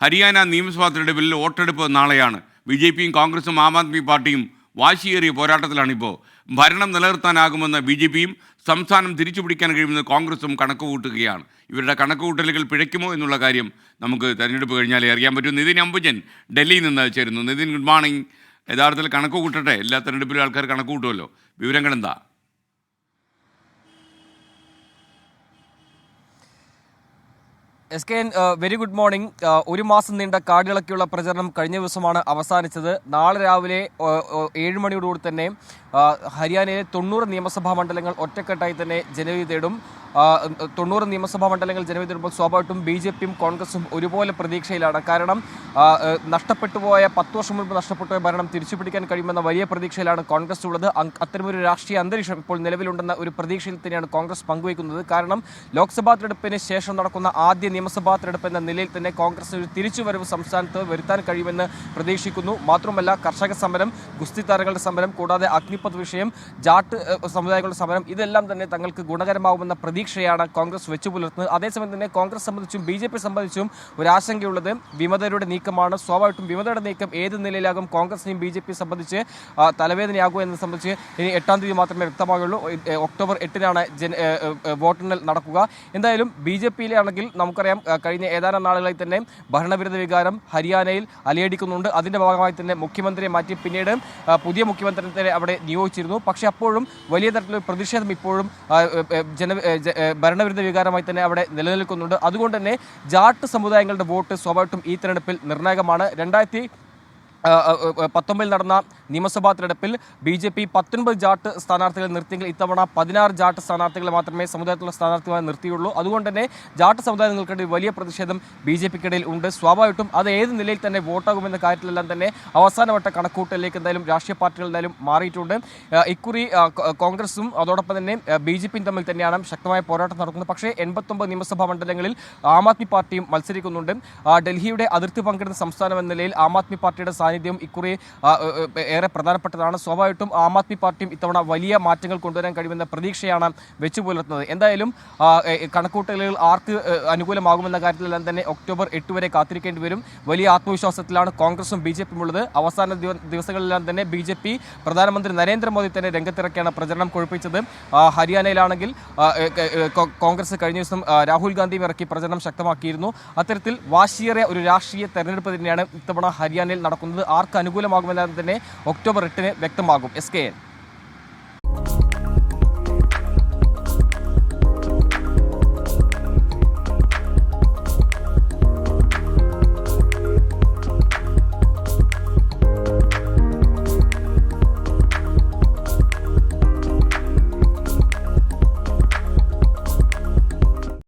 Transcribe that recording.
ഹരിയാന നിയമസഭാ തെരഞ്ഞെടുപ്പിൽ വോട്ടെടുപ്പ് നാളെയാണ്. BJPയും കോൺഗ്രസും ആം ആദ്മി പാർട്ടിയും വാശിയേറിയ പോരാട്ടത്തിലാണിപ്പോൾ. ഭരണം നിലനിർത്താനാകുമെന്ന് BJPയും സംസ്ഥാനം തിരിച്ചുപിടിക്കാൻ കഴിയുമെന്ന് കോൺഗ്രസും കണക്കുകൂട്ടുകയാണ്. ഇവരുടെ കണക്കുകൂട്ടലുകൾ പിഴയ്ക്കുമോ എന്നുള്ള കാര്യം നമുക്ക് തെരഞ്ഞെടുപ്പ് കഴിഞ്ഞാലേ അറിയാൻ പറ്റും. നിതിൻ അംബുജൻ ഡൽഹിയിൽ നിന്ന് ചേരുന്നു. Nithin, good morning. യഥാർത്ഥത്തിൽ കണക്ക് കൂട്ടട്ടെ, എല്ലാ തെരഞ്ഞെടുപ്പിലും ആൾക്കാർ കണക്ക് കൂട്ടുമല്ലോ. വിവരങ്ങൾ എന്താ? SKN, very good morning. ഒരു മാസം നീണ്ട കാടിളക്കിയുള്ള പ്രചരണം കഴിഞ്ഞ ദിവസമാണ് അവസാനിച്ചത്. നാളെ രാവിലെ 7 മണിയോടുകൂടി തന്നെ ഹരിയാനയിലെ 90 നിയമസഭാ മണ്ഡലങ്ങൾ ഒറ്റക്കെട്ടായി തന്നെ ജനവിധി തേടും. 90 നിയമസഭാ മണ്ഡലങ്ങൾ ജനവിധി തേടുമ്പോൾ സ്വാഭാവികമായിട്ടും BJPയും കോൺഗ്രസും ഒരുപോലെ പ്രതീക്ഷയിലാണ്. കാരണം നഷ്ടപ്പെട്ടുപോയ 10 വർഷം മുൻപ് നഷ്ടപ്പെട്ടുപോയ ഭരണം തിരിച്ചുപിടിക്കാൻ കഴിയുമെന്ന വലിയ പ്രതീക്ഷയിലാണ് കോൺഗ്രസ് ഉള്ളത്. അത്തരമൊരു രാഷ്ട്രീയ അന്തരീക്ഷം ഇപ്പോൾ നിലവിലുണ്ടെന്ന ഒരു പ്രതീക്ഷയിൽ തന്നെയാണ് കോൺഗ്രസ് പങ്കുവയ്ക്കുന്നത്. കാരണം ലോക്സഭാ തെരഞ്ഞെടുപ്പിന് ശേഷം നടക്കുന്ന ആദ്യ നിയമസഭാ തെരഞ്ഞെടുപ്പ് എന്ന നിലയിൽ തന്നെ കോൺഗ്രസിന് ഒരു തിരിച്ചുവരവ് സംസ്ഥാനത്ത് വരുത്താൻ കഴിയുമെന്ന് പ്രതീക്ഷിക്കുന്നു. മാത്രമല്ല, കർഷക സമരം, ഗുസ്തി താരങ്ങളുടെ സമരം, കൂടാതെ അഗ്നിപത് വിഷയം, ജാട്ട് സമുദായങ്ങളുടെ സമരം, ഇതെല്ലാം തന്നെ തങ്ങൾക്ക് ഗുണകരമാവുമെന്ന പ്രതീക്ഷയാണ് കോൺഗ്രസ് വെച്ചു പുലർത്തുന്നത്. അതേസമയം തന്നെ കോൺഗ്രസ് സംബന്ധിച്ചും BJP സംബന്ധിച്ചും ഒരു ആശങ്കയുള്ളത് വിമതരുടെ നീക്കമാണ്. സ്വാഭാവികമായിട്ടും വിമതയുടെ നീക്കം ഏത് നിലയിലാകും കോൺഗ്രസിനെയും BJP സംബന്ധിച്ച് തലവേദനയാകുക എന്നത് സംബന്ധിച്ച് ഇനി 8-ാം തീയതി മാത്രമേ വ്യക്തമാകുള്ളൂ. ഒക്ടോബർ 8-നാണ് വോട്ടെണ്ണൽ നടക്കുക. എന്തായാലും BJPയിലെ ആണെങ്കിൽ നമുക്കറിയാം, കഴിഞ്ഞ ഏതാനും നാളുകളായി തന്നെ ഭരണവിരുദ്ധ വികാരം ഹരിയാനയിൽ അലയടിക്കുന്നുണ്ട്. അതിൻ്റെ ഭാഗമായി തന്നെ മുഖ്യമന്ത്രിയെ മാറ്റി പിന്നീട് പുതിയ മുഖ്യമന്ത്രിയെ അവിടെ നിയോഗിച്ചിരുന്നു. പക്ഷേ അപ്പോഴും വലിയ തരത്തിലുള്ള പ്രതിഷേധം ഇപ്പോഴും ഭരണവിരുദ്ധ വികാരമായി തന്നെ അവിടെ നിലനിൽക്കുന്നുണ്ട്. അതുകൊണ്ട് തന്നെ ജാട്ട് സമുദായങ്ങളുടെ വോട്ട് സ്വാഭാവികമായിട്ടും ഈ തെരഞ്ഞെടുപ്പിൽ നിർണായകമാണ്. 2019 നടന്ന നിയമസഭാ തെരഞ്ഞെടുപ്പിൽ BJP 19 ജാട്ട് സ്ഥാനാർത്ഥികളെ നിർത്തിയെങ്കിൽ ഇത്തവണ 16 ജാട്ട് സ്ഥാനാർത്ഥികളെ മാത്രമേ സമുദായത്തിലുള്ള സ്ഥാനാർത്ഥികളെ നിർത്തിയുള്ളൂ. അതുകൊണ്ട് തന്നെ ജാട്ട് സമുദായങ്ങൾക്കിടയിൽ വലിയ പ്രതിഷേധം BJPക്കിടയിൽ ഉണ്ട്. സ്വാഭാവികമായിട്ടും അത് ഏത് നിലയിൽ തന്നെ വോട്ടാകുമെന്ന കാര്യത്തിലെല്ലാം തന്നെ അവസാനവട്ട കണക്കൂട്ടലിലേക്ക് എന്തായാലും രാഷ്ട്രീയ പാർട്ടികൾ എന്തായാലും മാറിയിട്ടുണ്ട്. ഇക്കുറി കോൺഗ്രസും അതോടൊപ്പം തന്നെ BJPയും തമ്മിൽ തന്നെയാണ് ശക്തമായ പോരാട്ടം നടക്കുന്നത്. പക്ഷേ 89 നിയമസഭാ മണ്ഡലങ്ങളിൽ ആം ആദ്മി പാർട്ടിയും മത്സരിക്കുന്നുണ്ട്. ഡൽഹിയുടെ അതിർത്തി പങ്കിടുന്ന സംസ്ഥാനം എന്ന നിലയിൽ ആം ആദ്മി പാർട്ടിയുടെ സാന്നിധ്യം ഇക്കുറി ഏറെ പ്രധാനപ്പെട്ടതാണ്. സ്വാഭാവികമായിട്ടും ആം ആദ്മി പാർട്ടിയും ഇത്തവണ വലിയ മാറ്റങ്ങൾ കൊണ്ടുവരാൻ കഴിയുമെന്ന പ്രതീക്ഷയാണ് വെച്ചു പുലർത്തുന്നത്. എന്തായാലും കണക്കൂട്ടലുകൾ ആർക്ക് അനുകൂലമാകുമെന്ന കാര്യത്തിലെല്ലാം തന്നെ ഒക്ടോബർ 8 വരെ കാത്തിരിക്കേണ്ടി വരും. വലിയ ആത്മവിശ്വാസത്തിലാണ് കോൺഗ്രസും BJPയും ഉള്ളത്. അവസാന ദിവസങ്ങളിലെല്ലാം തന്നെ BJP പ്രധാനമന്ത്രി നരേന്ദ്രമോദി തന്നെ രംഗത്തിറക്കിയാണ് പ്രചരണം കൊഴുപ്പിച്ചത്. ഹരിയാനയിലാണെങ്കിൽ കോൺഗ്രസ് കഴിഞ്ഞ ദിവസം രാഹുൽ ഗാന്ധിയും ഇറക്കി പ്രചരണം ശക്തമാക്കിയിരുന്നു. അത്തരത്തിൽ വാശിയേറിയ ഒരു രാഷ്ട്രീയ തെരഞ്ഞെടുപ്പ് തന്നെയാണ് ഇത്തവണ ഹരിയാനയിൽ നടക്കുന്നത്. ആർക്ക് അനുകൂലമാകുമെന്ന് തന്നെ ഒക്ടോബർ 8-ന് വ്യക്തമാകും. SKN.